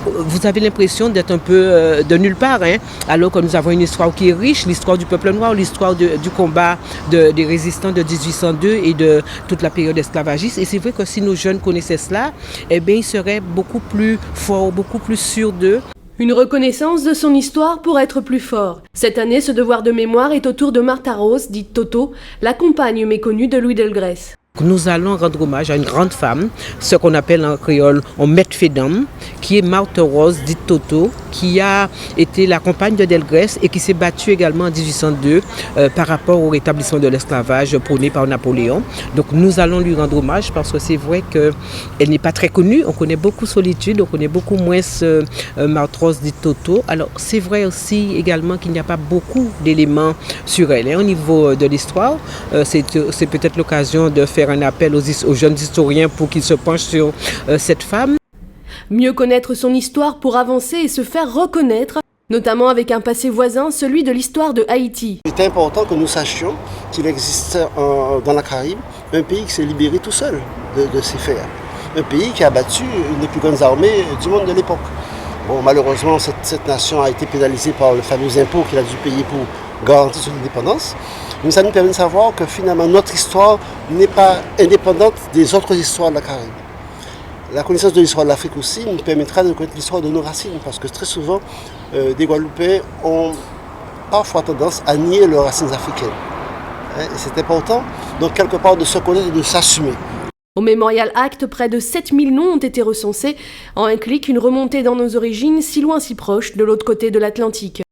vous avez l'impression d'être un peu de nulle part, hein, alors que nous avons une histoire qui est riche, l'histoire du peuple noir, l'histoire du combat des résistants de 1802 et de toute la période esclavagiste. Et c'est vrai que si nos jeunes connaissaient cela, eh bien, ils seraient beaucoup plus forts, beaucoup plus sûrs d'eux. Une reconnaissance de son histoire pour être plus fort. Cette année, ce devoir de mémoire est autour de Martha Rose, dite Toto, la compagne méconnue de Louis Delgrès. Nous allons rendre hommage à une grande femme, ce qu'on appelle en créole un maître fédam, qui est Martha Rose, dite Toto, qui a été la compagne de Delgrès et qui s'est battue également en 1802 par rapport au rétablissement de l'esclavage prôné par Napoléon. Donc nous allons lui rendre hommage parce que c'est vrai qu'elle n'est pas très connue. On connaît beaucoup Solitude, on connaît beaucoup moins Martha Rose, dite Toto. Alors c'est vrai aussi également qu'il n'y a pas beaucoup d'éléments sur elle. Et au niveau de l'histoire, c'est peut-être l'occasion de faire un appel aux jeunes historiens pour qu'ils se penchent sur cette femme. Mieux connaître son histoire pour avancer et se faire reconnaître, notamment avec un passé voisin, celui de l'histoire de Haïti. Il est important que nous sachions qu'il existe dans la Caraïbe un pays qui s'est libéré tout seul de ses fers. Un pays qui a battu une des plus grandes armées du monde de l'époque. Bon, malheureusement, cette nation a été pénalisée par le fameux impôt qu'il a dû payer pour garantir son indépendance. Mais ça nous permet de savoir que finalement notre histoire n'est pas indépendante des autres histoires de la Caraïbe. La connaissance de l'histoire de l'Afrique aussi nous permettra de connaître l'histoire de nos racines, parce que très souvent, des Guadeloupéens ont parfois tendance à nier leurs racines africaines. Et c'est important, donc quelque part, de se connaître et de s'assumer. Au Memorial Act, près de 7000 noms ont été recensés. En un clic, une remontée dans nos origines, si loin si proche, de l'autre côté de l'Atlantique.